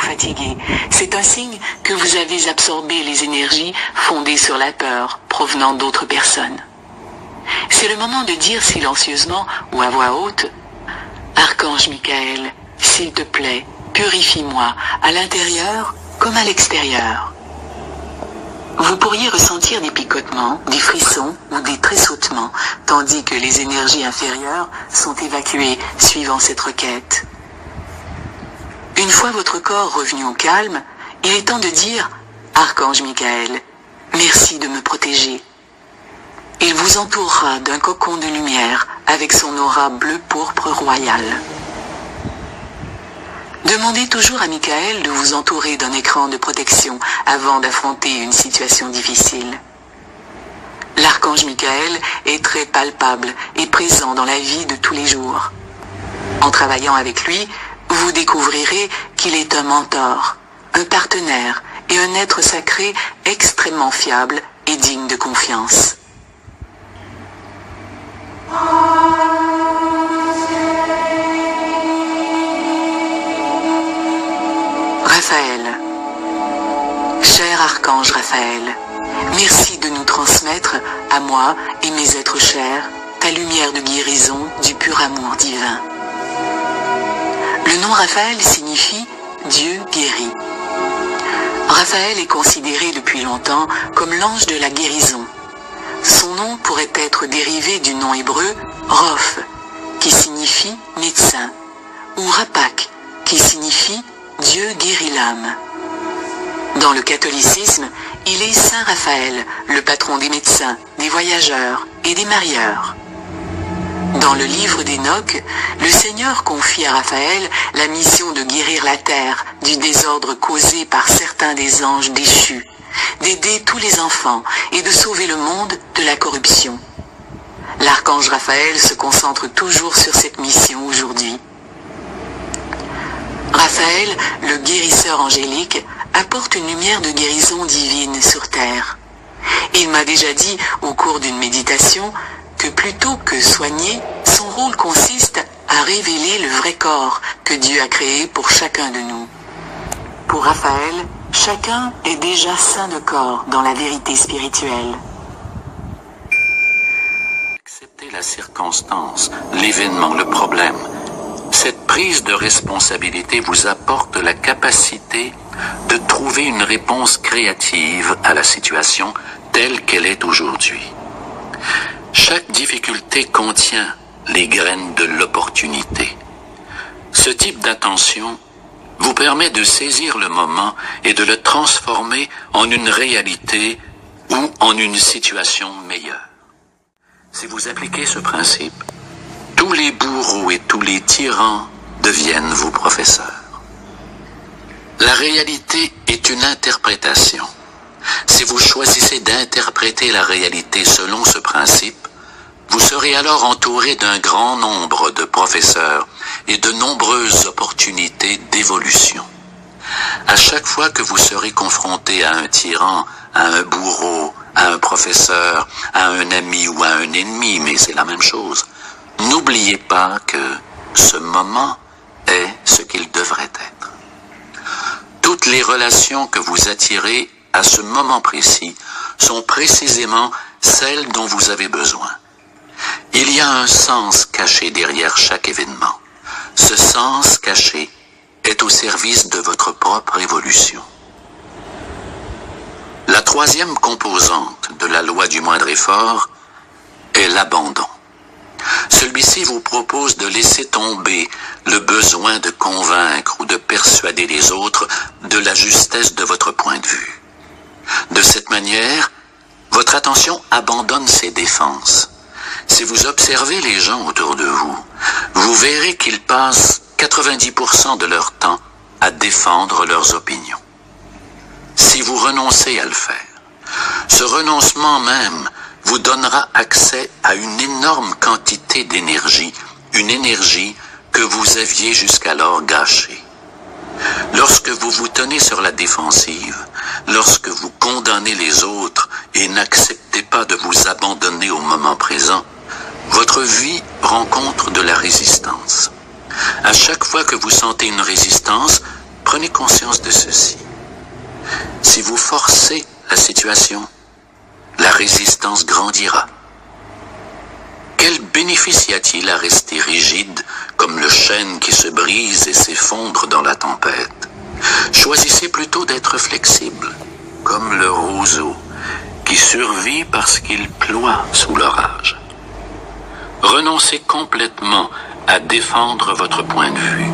fatigué. C'est un signe que vous avez absorbé les énergies fondées sur la peur provenant d'autres personnes. C'est le moment de dire silencieusement ou à voix haute « Archange Michael, s'il te plaît, purifie-moi à l'intérieur comme à l'extérieur. » Vous pourriez ressentir des picotements, des frissons ou des tressautements, tandis que les énergies inférieures sont évacuées suivant cette requête. Une fois votre corps revenu au calme, il est temps de dire « Archange Michael, merci de me protéger. » Il vous entourera d'un cocon de lumière avec son aura bleu-pourpre royale. Demandez toujours à Michael de vous entourer d'un écran de protection avant d'affronter une situation difficile. L'archange Michael est très palpable et présent dans la vie de tous les jours. En travaillant avec lui, vous découvrirez qu'il est un mentor, un partenaire et un être sacré extrêmement fiable et digne de confiance. Raphaël. Cher archange Raphaël, merci de nous transmettre, à moi et mes êtres chers, ta lumière de guérison du pur amour divin. Le nom Raphaël signifie Dieu guérit. Raphaël est considéré depuis longtemps comme l'ange de la guérison. Son nom pourrait être dérivé du nom hébreu Roph, qui signifie médecin, ou Rapak, qui signifie Dieu guérit l'âme. Dans le catholicisme, il est Saint Raphaël, le patron des médecins, des voyageurs et des marieurs. Dans le livre d'Enoch, le Seigneur confie à Raphaël la mission de guérir la terre du désordre causé par certains des anges déchus, d'aider tous les enfants et de sauver le monde de la corruption. L'archange Raphaël se concentre toujours sur cette mission aujourd'hui. Raphaël, le guérisseur angélique, apporte une lumière de guérison divine sur terre. Il m'a déjà dit, au cours d'une méditation, que plutôt que soigner, son rôle consiste à révéler le vrai corps que Dieu a créé pour chacun de nous. Pour Raphaël, chacun est déjà saint de corps dans la vérité spirituelle. Accepter la circonstance, l'événement, le problème. Cette prise de responsabilité vous apporte la capacité de trouver une réponse créative à la situation telle qu'elle est aujourd'hui. Chaque difficulté contient les graines de l'opportunité. Ce type d'attention vous permet de saisir le moment et de le transformer en une réalité ou en une situation meilleure. Si vous appliquez ce principe, tous les bourreaux et tous les tyrans deviennent vos professeurs. La réalité est une interprétation. Si vous choisissez d'interpréter la réalité selon ce principe, vous serez alors entouré d'un grand nombre de professeurs et de nombreuses opportunités d'évolution. À chaque fois que vous serez confronté à un tyran, à un bourreau, à un professeur, à un ami ou à un ennemi, mais c'est la même chose, n'oubliez pas que ce moment est ce qu'il devrait être. Toutes les relations que vous attirez à ce moment précis sont précisément celles dont vous avez besoin. Il y a un sens caché derrière chaque événement. Ce sens caché est au service de votre propre évolution. La troisième composante de la loi du moindre effort est l'abandon. Celui-ci vous propose de laisser tomber le besoin de convaincre ou de persuader les autres de la justesse de votre point de vue. De cette manière, votre attention abandonne ses défenses. Si vous observez les gens autour de vous, vous verrez qu'ils passent 90% de leur temps à défendre leurs opinions. Si vous renoncez à le faire, ce renoncement même vous donnera accès à une énorme quantité d'énergie, une énergie que vous aviez jusqu'alors gâchée. Lorsque vous vous tenez sur la défensive, lorsque vous condamnez les autres et n'acceptez pas de vous abandonner au moment présent, votre vie rencontre de la résistance. À chaque fois que vous sentez une résistance, Prenez conscience de ceci. Si vous forcez la situation, la résistance grandira. Quel bénéfice y a-t-il à rester rigide comme le chêne qui se brise et s'effondre dans la tempête? Choisissez plutôt d'être flexible, comme le roseau qui survit parce qu'il ploie sous l'orage. Renoncez complètement à défendre votre point de vue.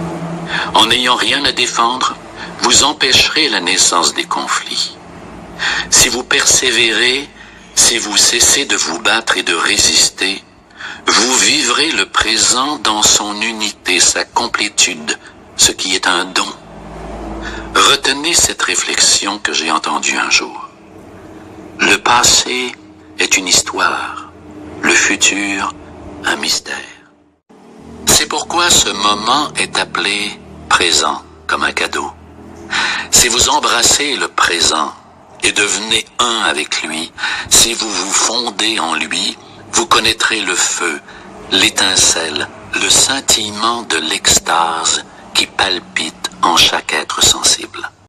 En n'ayant rien à défendre, vous empêcherez la naissance des conflits. Si vous persévérez, si vous cessez de vous battre et de résister, vous vivrez le présent dans son unité, sa complétude, ce qui est un don. Retenez cette réflexion que j'ai entendue un jour. Le passé est une histoire, le futur un mystère. C'est pourquoi ce moment est appelé présent, comme un cadeau. Si vous embrassez le présent et devenez un avec lui, si vous vous fondez en lui, vous connaîtrez le feu, l'étincelle, le scintillement de l'extase qui palpite en chaque être sensible.